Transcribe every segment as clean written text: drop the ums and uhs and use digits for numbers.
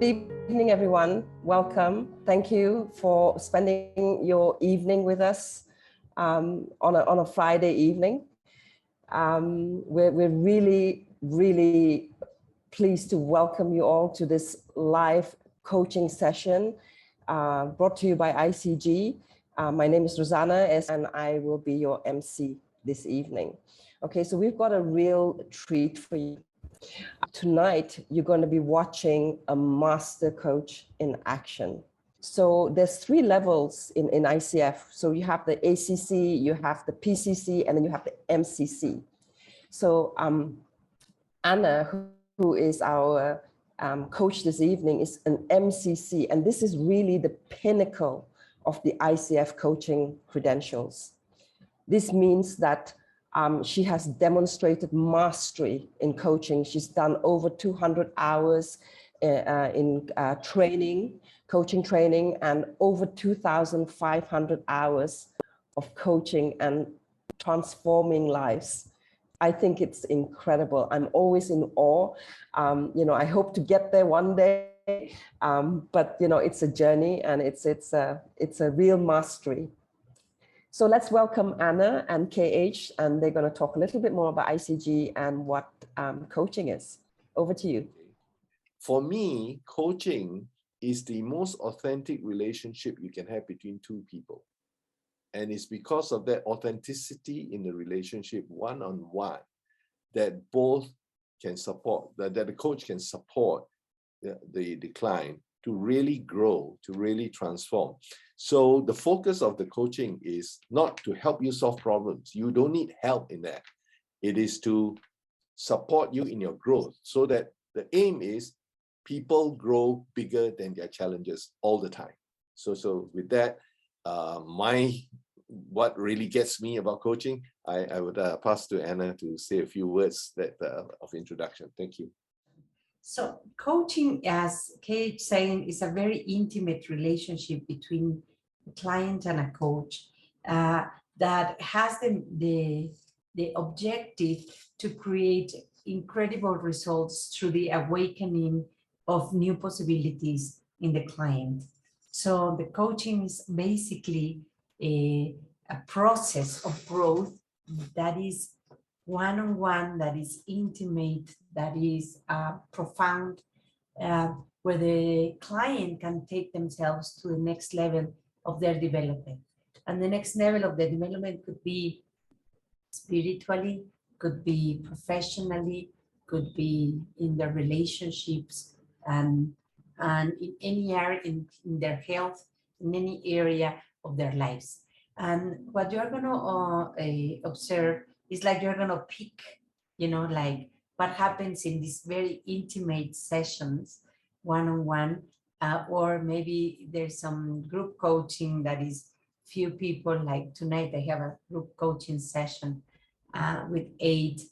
Good evening, everyone. Welcome. Thank you for spending your evening with us on a Friday evening. We're really pleased to welcome you all to this live coaching session brought to you by ICG. My name is Rosanna, and I will be your MC this evening. Okay, so we've got a real treat for you. Tonight, you're going to be watching a master coach in action. So there's 3 levels in ICF. So you have the ACC, you have the PCC, and then you have the MCC. So Ana, who is our coach this evening, is an MCC, and this is really the pinnacle of the ICF coaching credentials. This means that she has demonstrated mastery in coaching. She's done over 200 hours in coaching training, and over 2,500 hours of coaching and transforming lives. I think it's incredible. I'm always in awe. I hope to get there one day, but it's a journey, and it's a real mastery. So let's welcome Ana and KH, and they're going to talk a little bit more about ICG and what coaching is. Over to you. For me, coaching is the most authentic relationship you can have between 2 people. And it's because of that authenticity in the relationship one-on-one that both can support, that the coach can support the client to really grow, to really transform. So the focus of the coaching is not to help you solve problems. You don't need help in that. It is to support you in your growth, so that the aim is people grow bigger than their challenges all the time. So with that, what really gets me about coaching, I would pass to Ana to say a few words of introduction. Thank you. So coaching, as Kate saying, is a very intimate relationship between a client and a coach that has the objective to create incredible results through the awakening of new possibilities in the client. So the coaching is basically a process of growth that is one-on-one, that is intimate, that is profound, where the client can take themselves to the next level of their development. And the next level of the development could be spiritually, could be professionally, could be in their relationships, and in any area, in their health, in any area of their lives. And what you're going to observe is like you're going to pick, like what happens in these very intimate sessions, one-on-one, or maybe there's some group coaching that is few people, like tonight I have a group coaching session with 8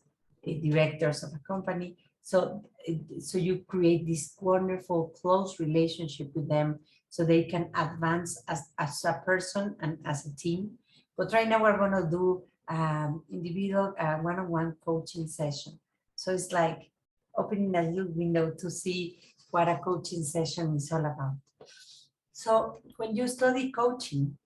directors of a company. So you create this wonderful close relationship with them so they can advance as a person and as a team. But right now we're going to do individual one-on-one coaching session. So it's like opening a little window to see what a coaching session is all about. So when you study coaching,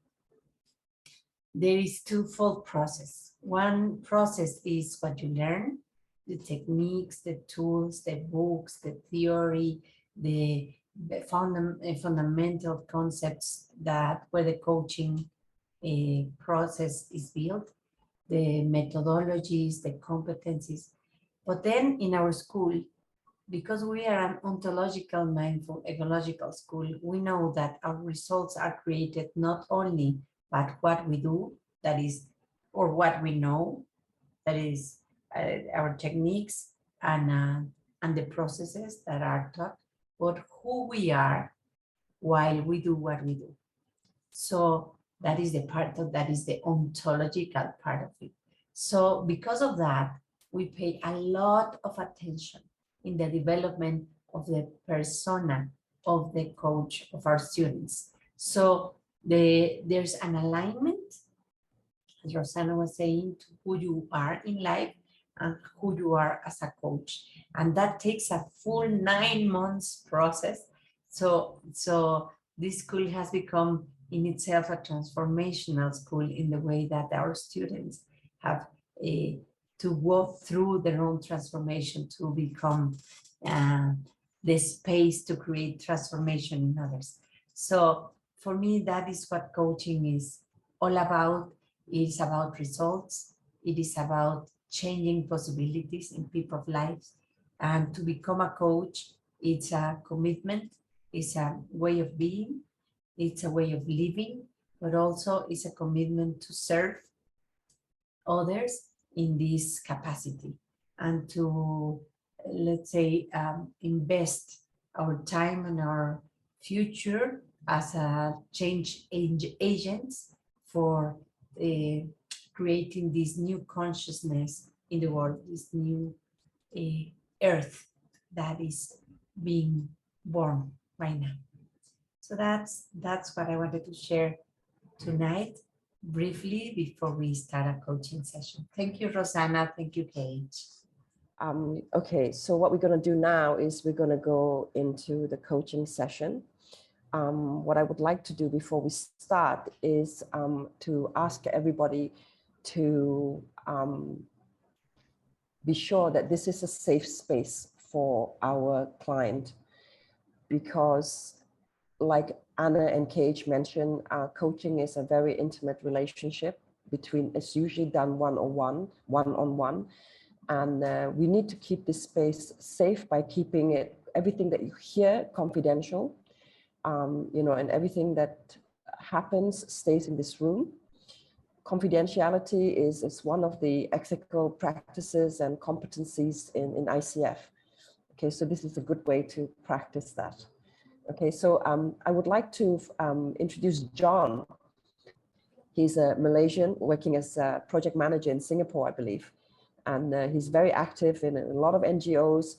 there is 2-fold process. One process is what you learn, the techniques, the tools, the books, the theory, the fundamental concepts where the coaching process is built, the methodologies, the competencies. But then in our school, because we are an ontological, mindful, ecological school, we know that our results are created not only by what we do, that is, or what we know, that is our techniques and the processes that are taught, but who we are while we do what we do. So that is the ontological part of it. So because of that, we pay a lot of attention in the development of the persona of the coach, of our students. So there's an alignment, as Rosanna was saying, to who you are in life and who you are as a coach. And that takes a full 9 months process So this school has become in itself a transformational school in the way that our students have to walk through their own transformation to become the space to create transformation in others. So for me, that is what coaching is all about. It's about results. It is about changing possibilities in people's lives. And to become a coach, it's a commitment, it's a way of being, it's a way of living, but also it's a commitment to serve others in this capacity and to, let's say, invest our time and our future as a change agents for creating this new consciousness in the world, this new earth that is being born right now. So that's what I wanted to share tonight briefly before we start a coaching session. Thank you, Rosanna. Thank you, Kate. Okay, so what we're going to do now is we're going to go into the coaching session. What I would like to do before we start is to ask everybody to be sure that this is a safe space for our client, because like Ana and Cage mentioned, coaching is a very intimate relationship between, it's usually done one-on-one. And we need to keep this space safe by keeping it, everything that you hear, confidential, and everything that happens stays in this room. Confidentiality is one of the ethical practices and competencies in ICF. Okay, so this is a good way to practice that. Okay, so I would like to introduce John. He's a Malaysian working as a project manager in Singapore, I believe. And he's very active in a lot of NGOs.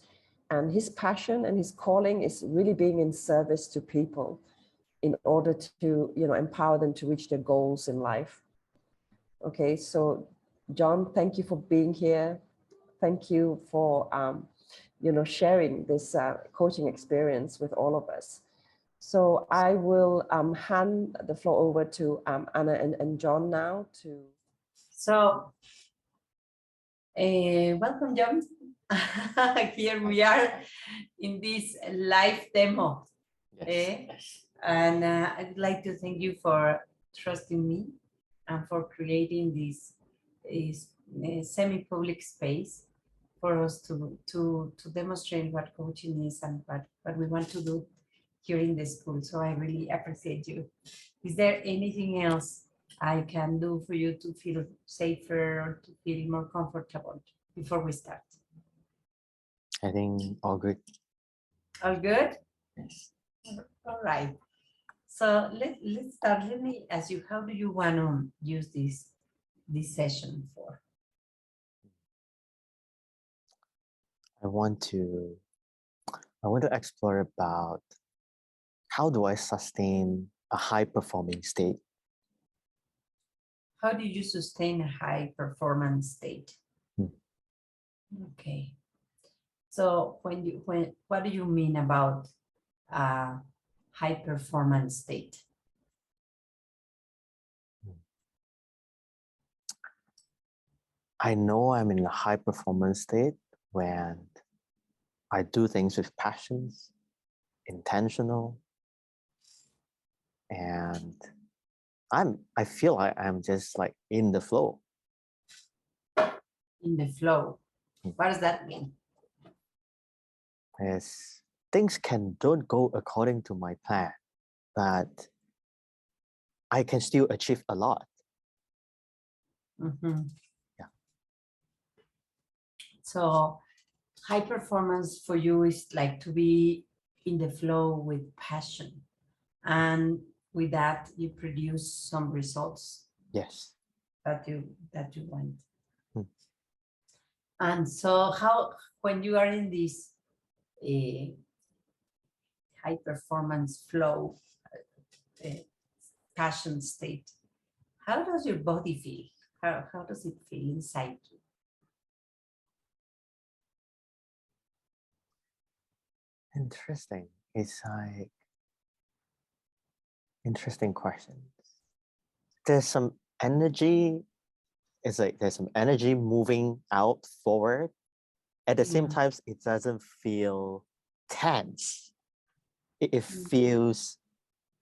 And his passion and his calling is really being in service to people in order to, empower them to reach their goals in life. Okay, so John, thank you for being here. Thank you for, sharing this coaching experience with all of us. So I will hand the floor over to Ana and John now to. So, welcome, John. Here we are in this live demo. Yes. And I'd like to thank you for trusting me and for creating this semi-public space for us to demonstrate what coaching is and what we want to do here in the school. So I really appreciate you. Is there anything else I can do for you to feel safer or to feel more comfortable before we start? I think all good. All good? Yes. All right. So let's start. Let me ask you, how do you want to use this session for? I want to explore about how do I sustain a high performing state? How do you sustain a high performance state? Okay. So what do you mean about high performance state? I know I'm in a high performance state when I do things with passions, intentional, and I feel like I'm just like in the flow. In the flow. What does that mean? Yes, things don't go according to my plan, but I can still achieve a lot. Mm-hmm. Yeah. So high performance for you is like to be in the flow with passion, and with that you produce some results. Yes. That you want. Hmm. And so when you are in this high performance flow passion state, how does your body feel? How does it feel inside you? Interesting. It's like Interesting questions. There's some energy. It's like there's some energy moving out forward. At the same time, it doesn't feel tense. It feels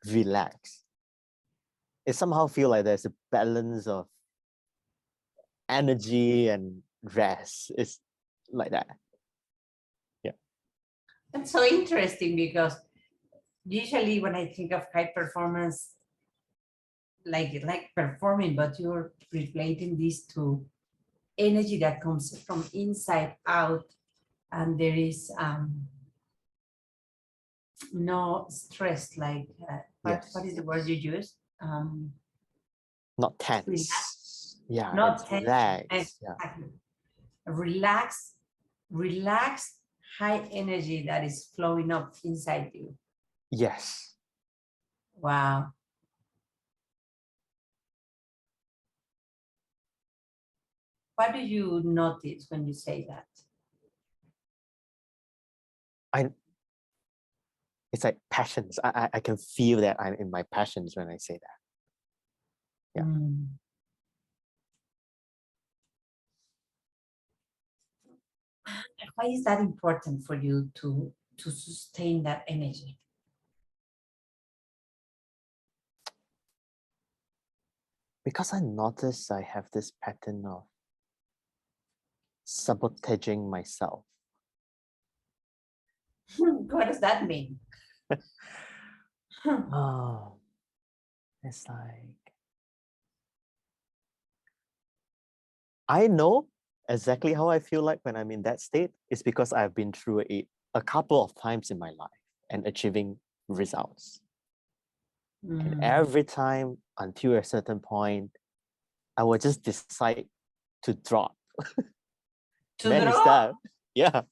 relaxed. It somehow feels like there's a balance of energy and rest. It's like that. Yeah. That's so interesting because usually when I think of high performance, like performing, but you're relating this to energy that comes from inside out, and there is no stress. Like what is the word you use? Not Relax, tense. Yeah, not it's tense. relaxed. Yeah. Exactly. Relaxed, high energy that is flowing up inside you. Yes. Wow. What do you notice when you say that? It's like passions. I can feel that I'm in my passions when I say that. Yeah. Why is that important for you to sustain that energy? Because I notice I have this pattern of sabotaging myself. What does that mean? Oh, it's like I know exactly how I feel like when I'm in that state. It's because I've been through it a couple of times in my life and achieving results. And every time until a certain point, I will just decide to drop. To Many draw? stuff. Yeah.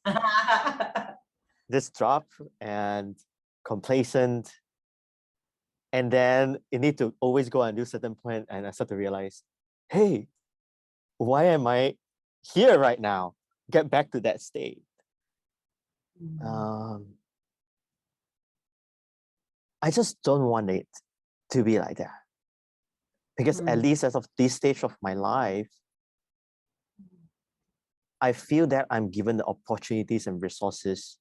Just drop and complacent. And then you need to always go until a certain point, and I start to realize, hey, why am I here right now? Get back to that state. I just don't want it to be like that. Because at least as of this stage of my life, I feel that I'm given the opportunities and resources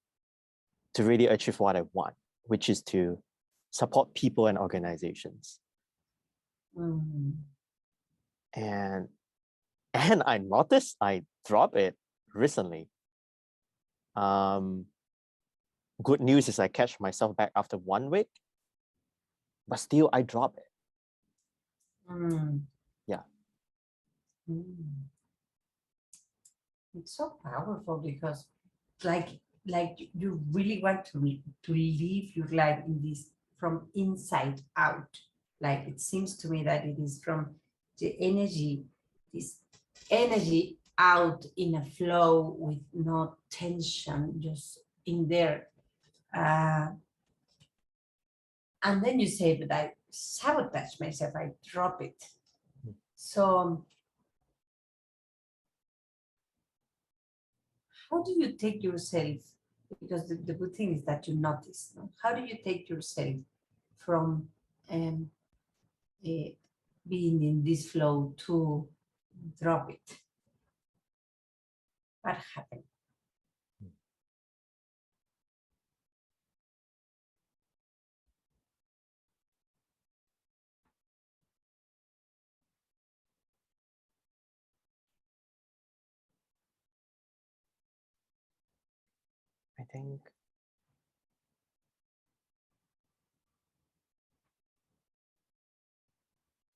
to really achieve what I want, which is to support people and organizations. And I noticed I dropped it recently. Good news is I catch myself back after 1 week, but still I drop it. Yeah. It's so powerful because like you really want to live your life in this from inside out. Like it seems to me that it is from the energy, this energy out in a flow with no tension, just in there. And then you say that I sabotage myself, I drop it. So how do you take yourself, because the good thing is that you notice, no? How do you take yourself from being in this flow to drop it? What happened? I think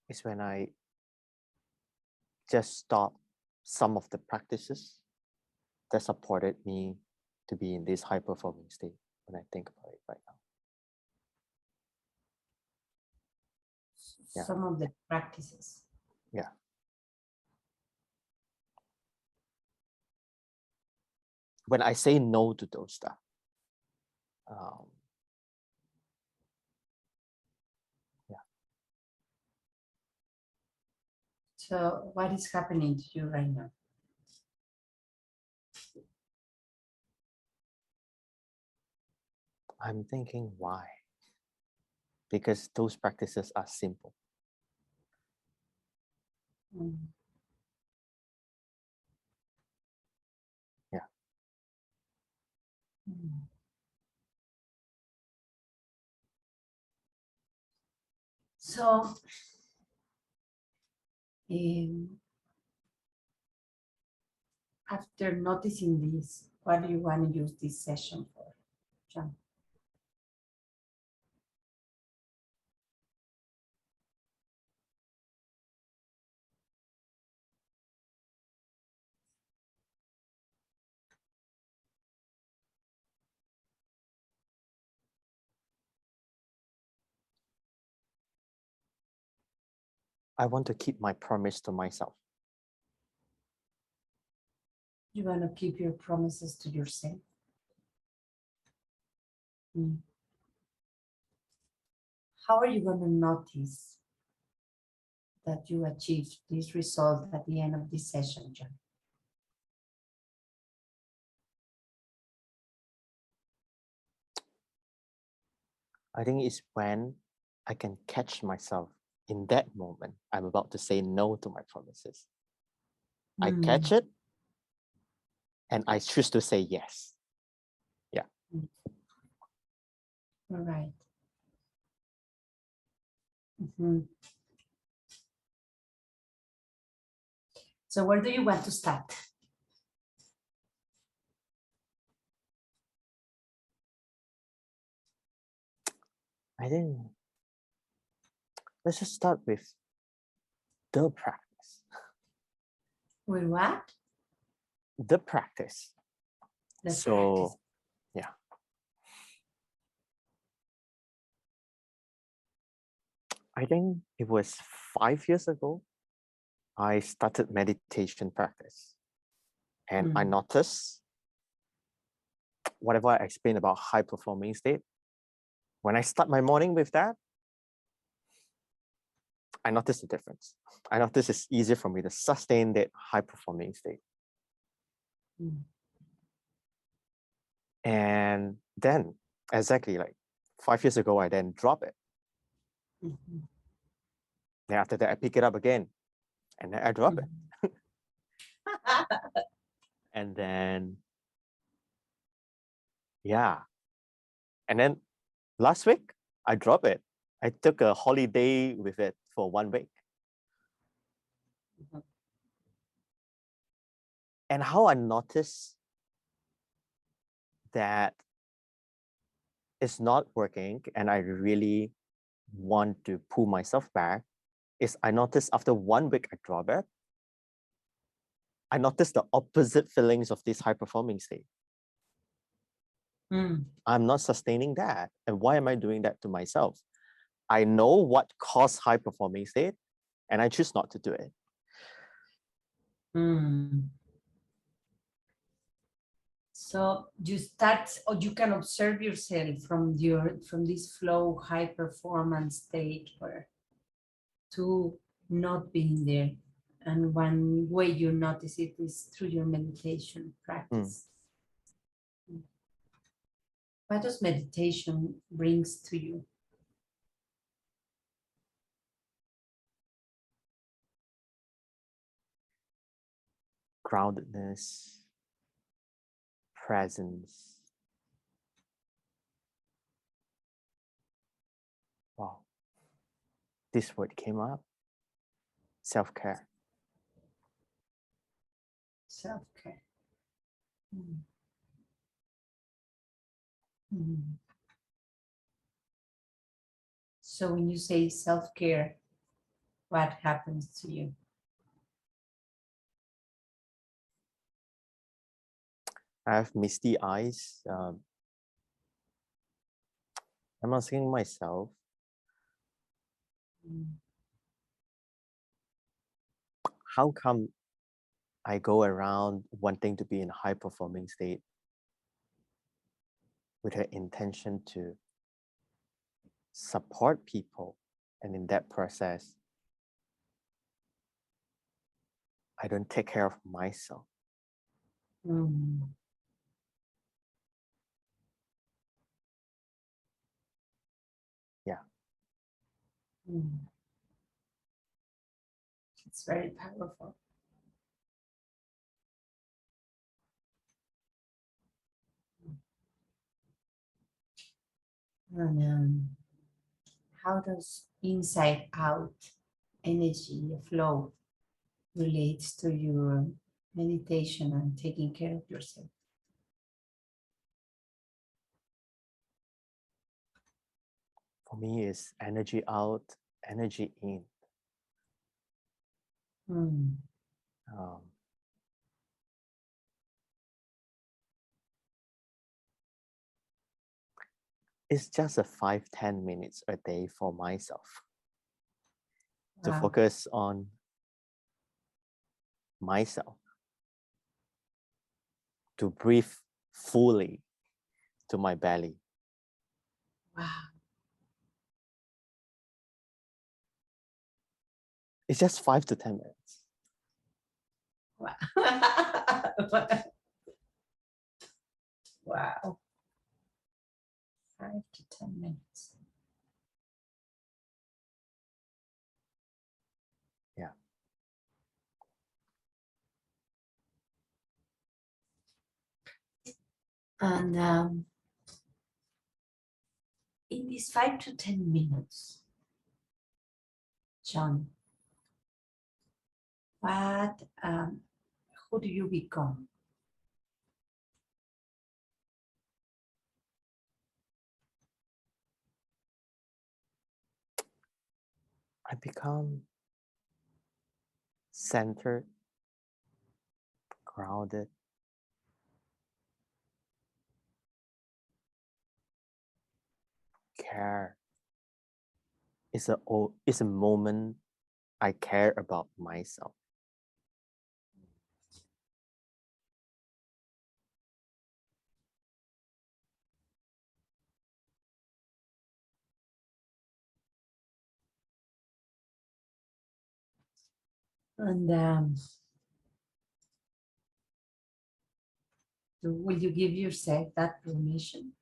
it's when I just stop some of the practices that supported me to be in this high performing state when I think about it right now. Yeah. Some of the practices. Yeah. When I say no to those stuff, yeah. So what is happening to you right now? I'm thinking, why? because those practices are simple. Mm. Yeah. Mm. So, after noticing this, what do you want to use this session for, John? I want to keep my promise to myself. You want to keep your promises to yourself. Mm. How are you going to notice that you achieved this result at the end of this session, John? I think it's when I can catch myself in that moment. I'm about to say no to my promises. I catch it and I choose to say yes. Yeah. All right. Mhm. So where do you want to start? I think let's just start with the practice. With what? The practice. The So, practice. yeah. I think it was 5 years ago, I started meditation practice. And I noticed whatever I explained about high performing state, when I start my morning with that, I noticed the difference. I noticed it's easier for me to sustain that high performing state. And then, exactly like 5 years ago, I then drop it. Then after that, I pick it up again, and then I drop it. And then, yeah. And then last week, I dropped it. I took a holiday with it for 1 week. And how I noticed that it's not working and I really want to pull myself back is I noticed after 1 week I drop it, I noticed the opposite feelings of this high performing state. I'm not sustaining that. And why am I doing that to myself? I know what caused high performing state and I choose not to do it. So you start, or you can observe yourself from this flow high performance state where to not being there. And one way you notice it is through your meditation practice. What does meditation brings to you? Groundedness, presence. Wow. This word came up. Self-care. Self-care. So when you say self-care, what happens to you? I have misty eyes. I'm asking myself, how come I go around wanting to be in a high performing state with an intention to support people, and in that process, I don't take care of myself. Yeah. It's very powerful. And how does inside out energy flow relates to your meditation and taking care of yourself? For me, it's energy out, energy in. It's just a 5-10 minutes a day for myself to Wow. focus on myself, to breathe fully to my belly. Wow. It's just 5 to 10 minutes. Wow. Wow. 5 to 10 minutes. Yeah. And in these 5 to 10 minutes, John, what, who do you become? I become centered, grounded, care. It's a moment I care about myself. And will you give yourself that permission?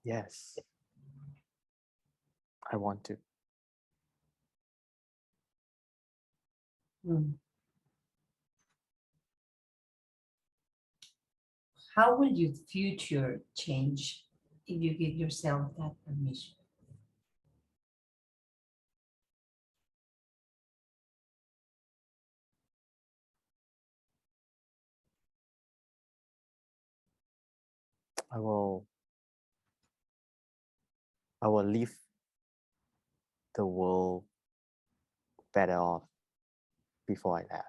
Yes, I want to. How will your future change if you give yourself that permission? I will leave the world better off before I left.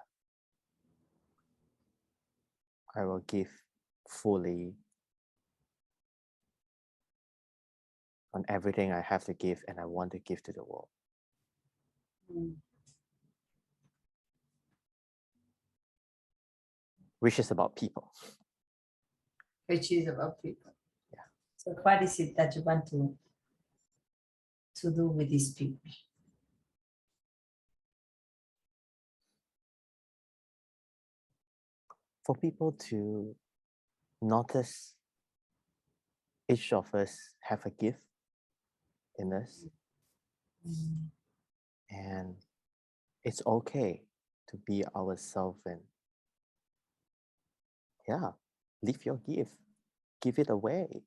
I will give fully on everything I have to give and I want to give to the world. Which is about people. Which is about people. Yeah. So what is it that you want to do with these people? For people to notice each of us have a gift in us, and it's okay to be ourselves and yeah, live your gift, give it away.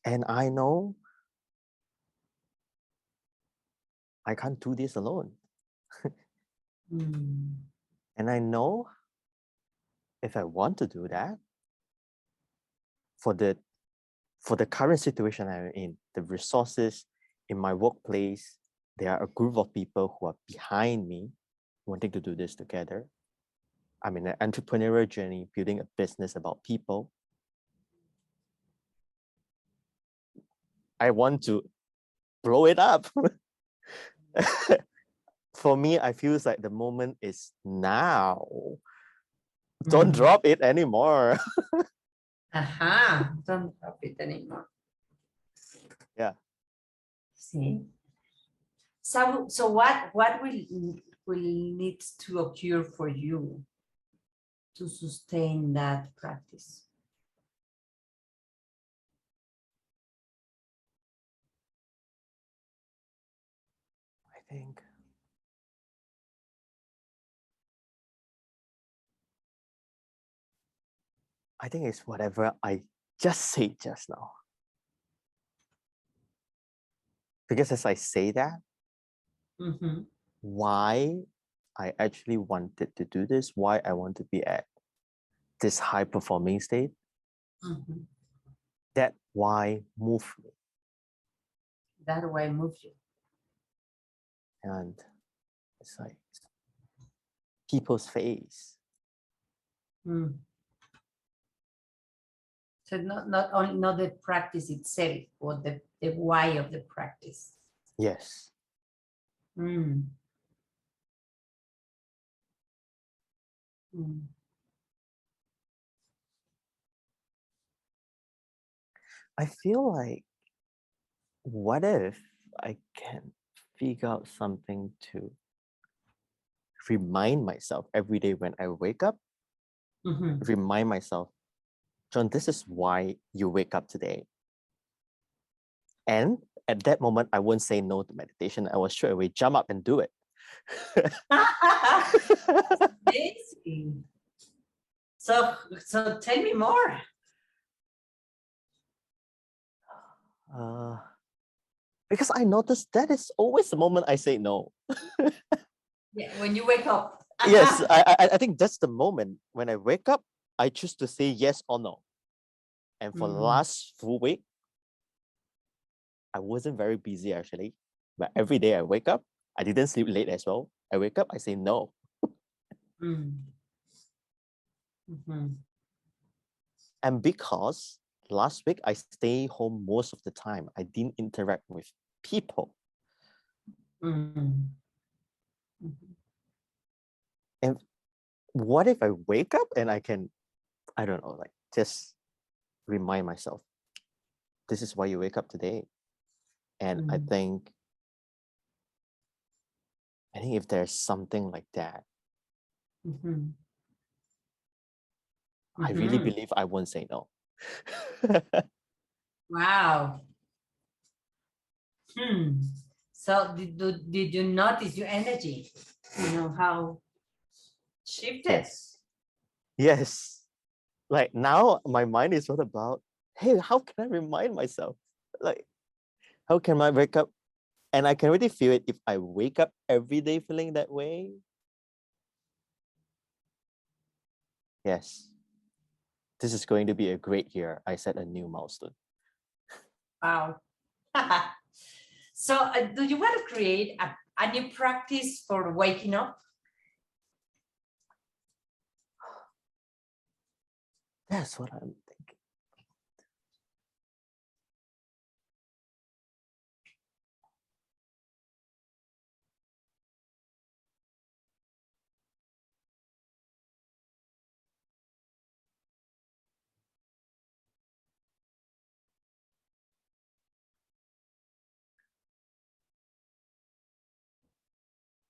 And I know I can't do this alone. And I know if I want to do that, for the current situation I'm in, the resources in my workplace, there are a group of people who are behind me wanting to do this together. I'm in an entrepreneurial journey, building a business about people. I want to blow it up. For me, I feel like the moment is now. Don't drop it anymore. Don't drop it anymore. Yeah. See? So what will will need to occur for you to sustain that practice? I think it's whatever I just said just now. Because as I say that, why I actually wanted to do this, why I want to be at this high performing state, that why moved me. That why moved you. And it's like people's face. So not only not the practice itself, or the why of the practice. Yes. I feel like, what if I can figure out something to remind myself every day when I wake up, remind myself, John, this is why you wake up today. And at that moment, I won't say no to meditation. I will straight away jump up and do it. Amazing. So tell me more. Because I noticed that is always the moment I say no. Yeah, when you wake up. Yes, I think that's the moment when I wake up, I choose to say yes or no. And for the last full week, I wasn't very busy actually, but every day I wake up, I didn't sleep late as well. I wake up, I say no. And because last week I stay home most of the time, I didn't interact with people. And what if I wake up and I can, I don't know, like just remind myself, this is why you wake up today. And I think if there's something like that, I really believe I won't say no. Wow. So did you notice your energy? You know how shifted? Yes. Like now my mind is all about, hey, how can I remind myself? Like, how can I wake up? And I can really feel it if I wake up every day feeling that way. Yes. This is going to be a great year. I set a new milestone. Wow. So do you want to create a new practice for waking up? That's what I'm thinking.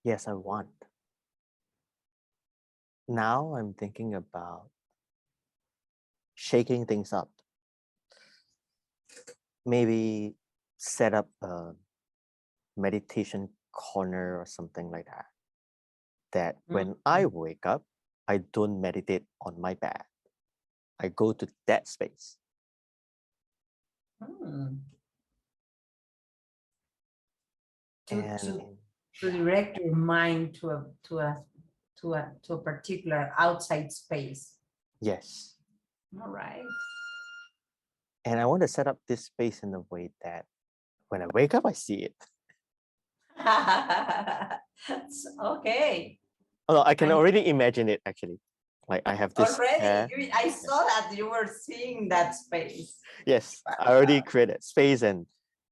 Yes, I want. Now I'm thinking about shaking things up. Maybe set up a meditation corner or something like that. That when I wake up, I don't meditate on my bed. I go to that space. To direct your mind to a particular outside space. Yes. All right. And I want to set up this space in a way that when I wake up, I see it. Okay. Oh, I can already imagine it actually. Like I have this. Already, I saw that you were seeing that space. Yes, I already created space, and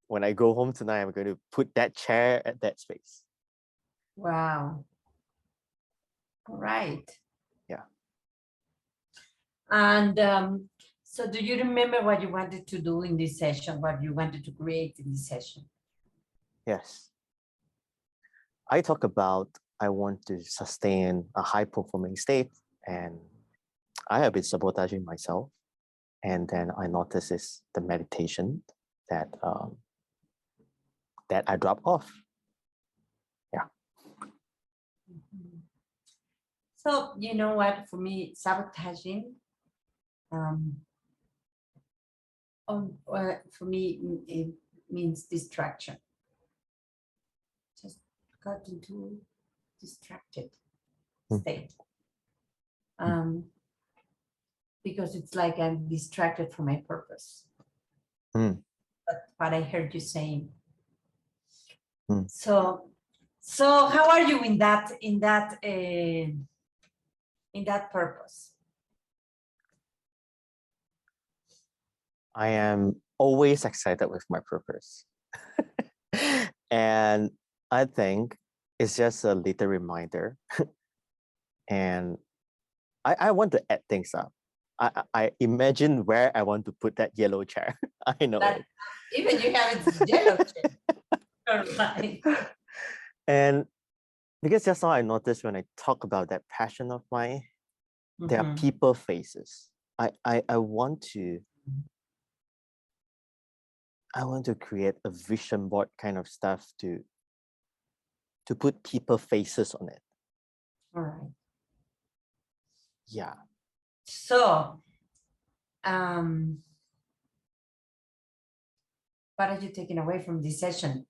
when I go home tonight, I'm going to put that chair at that space. Wow. All right. Yeah. And so do you remember what you wanted to do in this session, what you wanted to create in this session? Yes. I I want to sustain a high performing state, and I have been sabotaging myself. And then I notice is the meditation that that I drop off. Yeah. So you know what? For me, sabotaging. For me, it means distraction. Just got into distracted state. Because it's like I'm distracted from my purpose. But what I heard you saying. So how are you in that purpose? I am always excited with my purpose. And I think it's just a little reminder. And I want to add things up. I imagine where I want to put that yellow chair. I know it. Even you have it yellow chair. Right. And because just now I noticed when I talk about that passion of mine, there are people faces. I want to create a vision board kind of stuff to put people faces on it. All right. Yeah. So, what are you taking away from this session?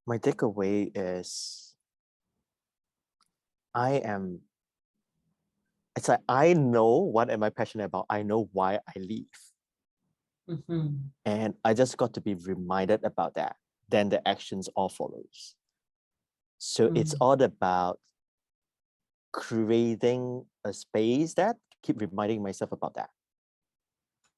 My takeaway is it's like I know what am I passionate about. I know why I live. And I just got to be reminded about that. Then the actions all follows. So it's all about creating a space that keep reminding myself about that.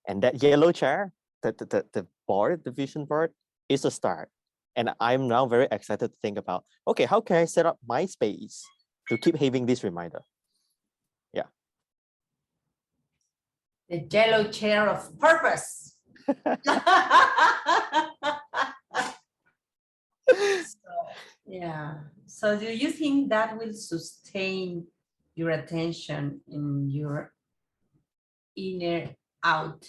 And that yellow chair, the board, the vision board is a start. And I'm now very excited to think about, okay, how can I set up my space to keep having this reminder? Yeah. The yellow chair of purpose. Yeah. So do you think that will sustain your attention in your inner out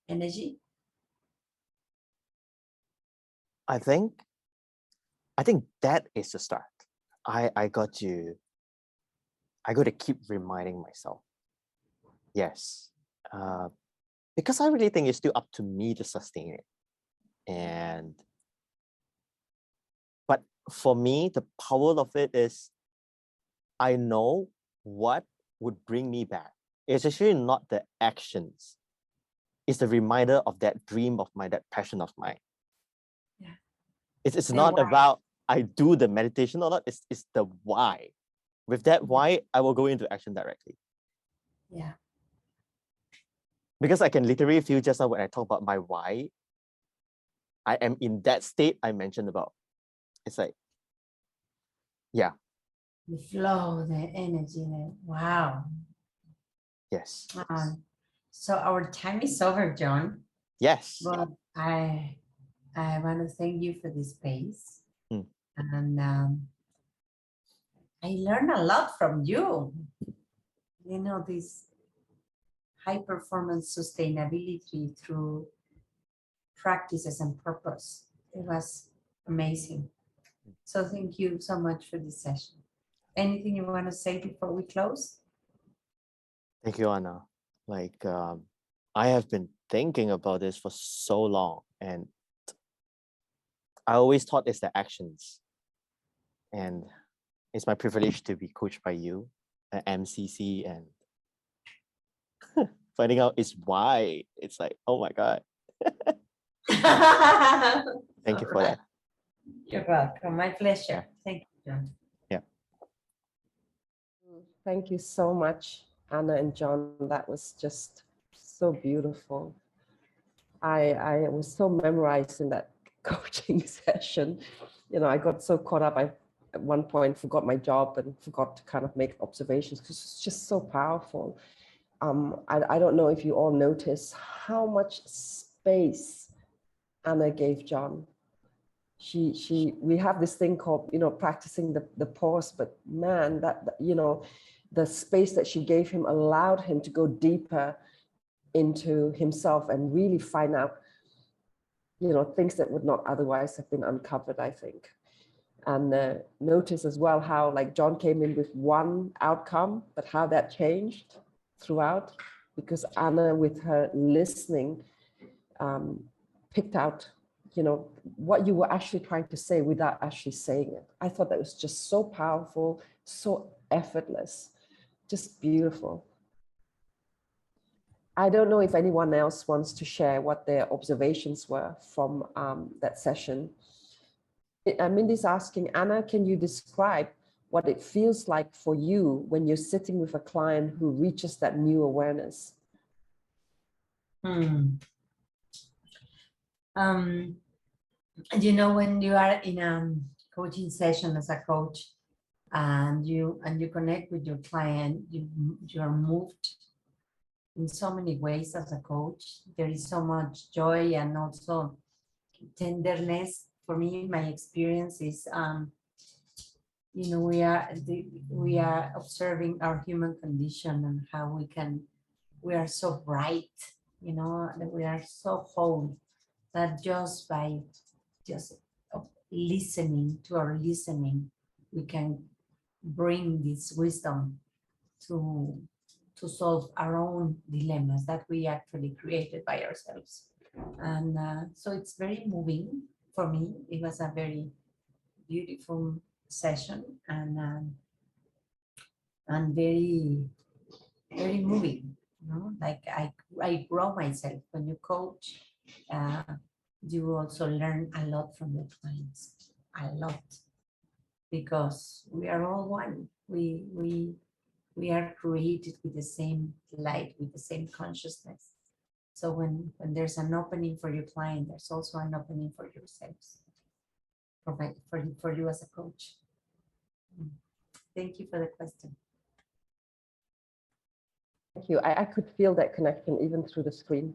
energy? I think that is the start. I got to keep reminding myself. Yes. Because I really think it's still up to me to sustain it. But for me, the power of it is I know what would bring me back. It's actually not the actions. It's the reminder of that dream of mine, that passion of mine. Yeah. It's not about I do the meditation or not. It's the why. With that why, I will go into action directly. Yeah. Because I can literally feel just now when I talk about my why, I am in that state I mentioned about. It's like, yeah. The flow, the energy. Wow. Yes. So our time is over, John. Yes. But I want to thank you for this space. And I learned a lot from you. You know, this high performance sustainability through practices and purpose. It was amazing. So thank you so much for this session. Anything you want to say before we close? Thank you, Ana. Like, I have been thinking about this for so long, and I always thought it's the actions. And it's my privilege to be coached by you at MCC, and finding out is why. It's like, oh my God. Thank you for that. You're welcome. My pleasure. Thank you, John. Yeah. Thank you so much, Ana and John. That was just so beautiful. I was so memorized in that coaching session. You know, I got so caught up. I at one point forgot my job and forgot to kind of make observations because it's just so powerful. I don't know if you all notice how much space Ana gave John. We have this thing called, practicing the pause, but man, the space that she gave him allowed him to go deeper into himself and really find out, things that would not otherwise have been uncovered, I think. And notice as well how like John came in with one outcome, but how that changed throughout, because Ana, with her listening, picked out, what you were actually trying to say without actually saying it. I thought that was just so powerful, so effortless, just beautiful. I don't know if anyone else wants to share what their observations were from that session. Mindy's asking, Ana, can you describe what it feels like for you when you're sitting with a client who reaches that new awareness? When you are in a coaching session as a coach and you connect with your client, you are moved in so many ways as a coach. There is so much joy and also tenderness. For me, my experience is, we are observing our human condition and how we are so bright, that we are so whole, that just by listening to our listening, we can bring this wisdom to solve our own dilemmas that we actually created by ourselves. And so it's very moving for me. It was a very beautiful session and very, very moving. Like I grow myself. When you coach, you also learn a lot from your clients, a lot, because we are all one. We are created with the same light, with the same consciousness. So when there's an opening for your client, there's also an opening for yourselves, for you as a coach. Thank you for the question. Thank you. I could feel that connection even through the screen.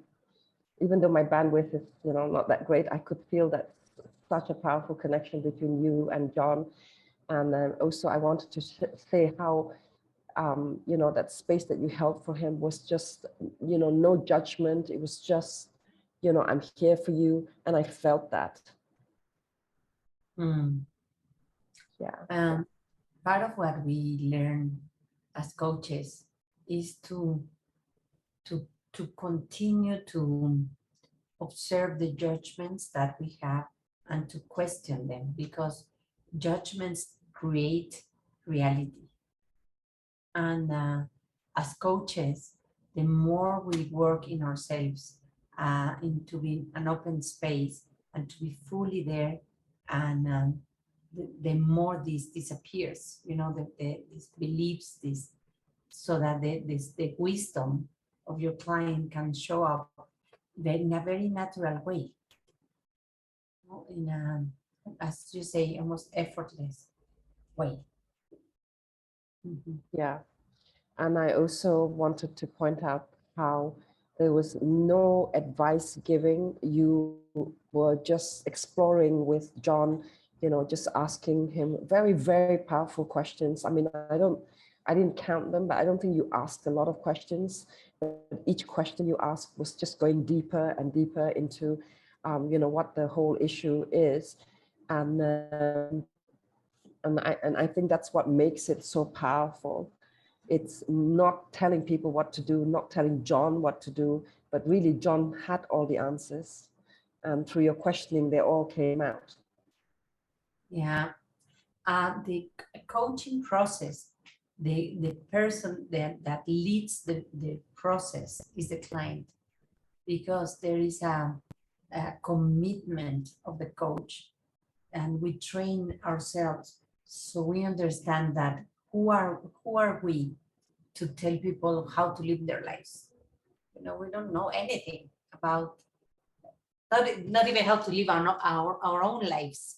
Even though my bandwidth is, not that great, I could feel that such a powerful connection between you and John. And also I wanted to say how, that space that you held for him was just, no judgment. It was just, I'm here for you. And I felt that. Yeah. Part of what we learn as coaches is to continue to observe the judgments that we have and to question them, because judgments create reality. And as coaches, the more we work in ourselves into being an open space and to be fully there, and the more this disappears, these beliefs, so that the wisdom of your client can show up in a very natural way, in a, as you say, almost effortless way. Yeah. And I also wanted to point out how there was no advice giving. You were just exploring with John, just asking him very, very powerful questions. I mean, I didn't count them, but I don't think you asked a lot of questions. But each question you asked was just going deeper and deeper into, what the whole issue is. And I think that's what makes it so powerful. It's not telling people what to do, not telling John what to do, but really John had all the answers. And through your questioning, they all came out. Yeah. The coaching process, the person that leads the process is the client, because there is a commitment of the coach, and we train ourselves so we understand that who are we to tell people how to live their lives. We don't know anything about, not even how to live our own lives.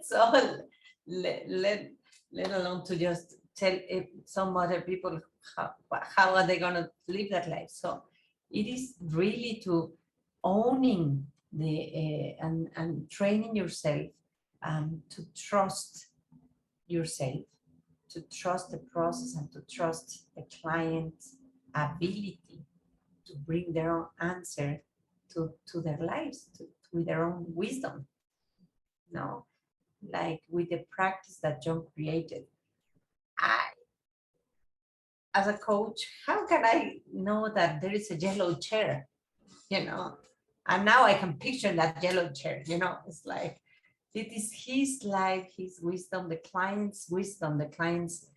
So let alone to just tell some other people how are they going to live that life. So it is really to owning and training yourself to trust yourself, to trust the process, and to trust the client's ability to bring their own answer to their lives, with their own wisdom. No, like with the practice that John created. As a coach, how can I know that there is a yellow chair? And now I can picture that yellow chair. It's like it is his life, his wisdom, the client's wisdom, the client's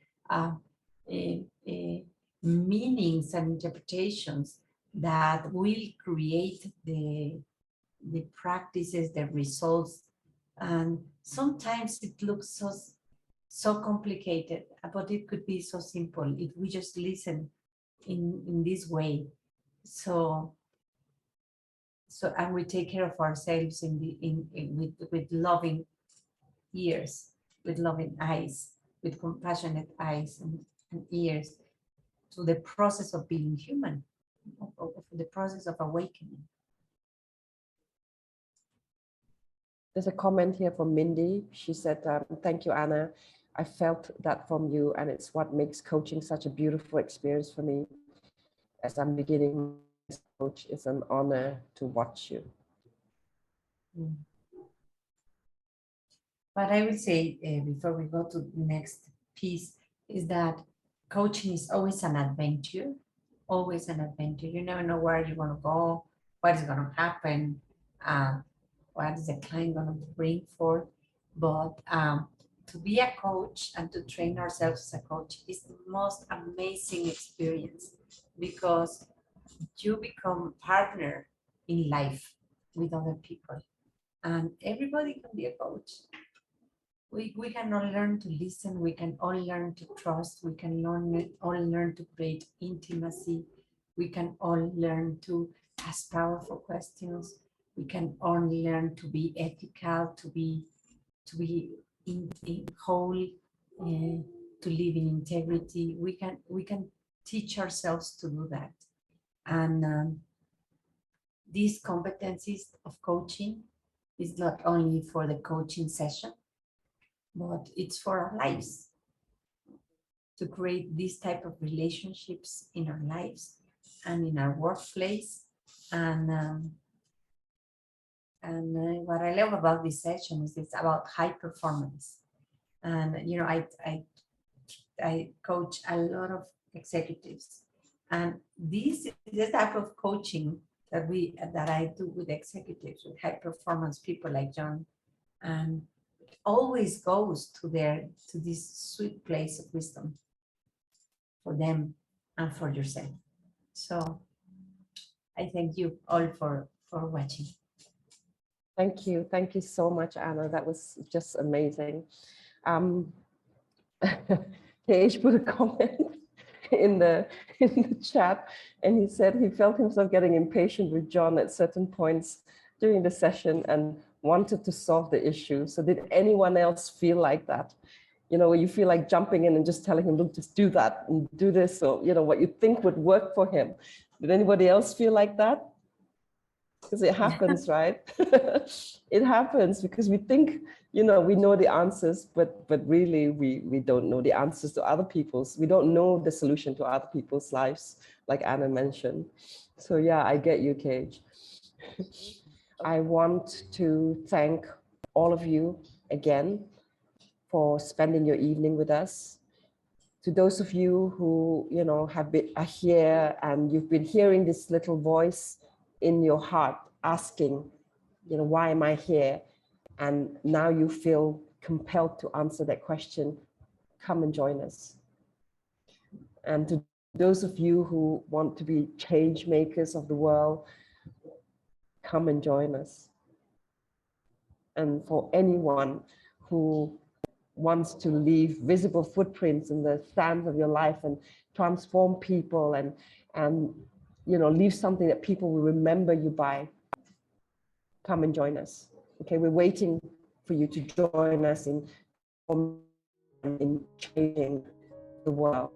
meanings and interpretations that will create the practices, the results. And sometimes it looks so complicated, but it could be so simple if we just listen in this way. So and we take care of ourselves with loving ears, with loving eyes, with compassionate eyes and ears, to the process of being human, of the process of awakening. There's a comment here from Mindy. She said, thank you, Ana. I felt that from you, and it's what makes coaching such a beautiful experience for me. As I'm beginning as a coach, it's an honor to watch you. But I will say, before we go to the next piece, is that coaching is always an adventure, always an adventure. You never know where you're going to go, what is going to happen, what is the client going to bring forth. But to be a coach and to train ourselves as a coach is the most amazing experience, because you become partner in life with other people, and everybody can be a coach. We can all learn to listen, we can all learn to trust, we can all learn to create intimacy, we can all learn to ask powerful questions, we can all learn to be ethical, to be in whole, to live in integrity. We can teach ourselves to do that. And these competencies of coaching is not only for the coaching session, but it's for our lives, to create these type of relationships in our lives and in our workplace. And what I love about this session is it's about high performance. And I coach a lot of executives, and this type of coaching that I do with executives, with high performance people like John, and always goes to this sweet place of wisdom for them and for yourself. So I thank you all for watching. Thank you so much, Ana. That was just amazing. Tej put a comment in the chat, and he said he felt himself getting impatient with John at certain points during the session and wanted to solve the issue. So did anyone else feel like that? Where you feel like jumping in and just telling him, look, just do that and do this, or what you think would work for him. Did anybody else feel like that? Because it happens, right? It happens because we think, we know the answers, but really we don't know the answers to other people's. We don't know the solution to other people's lives, like Ana mentioned. So yeah, I get you, Cage. I want to thank all of you again for spending your evening with us. To those of you who, are here and you've been hearing this little voice in your heart asking, why am I here? And now you feel compelled to answer that question, come and join us. And to those of you who want to be change makers of the world, come and join us. And for anyone who wants to leave visible footprints in the sands of your life and transform people and leave something that people will remember you by, come and join us. Okay, we're waiting for you to join us in changing the world.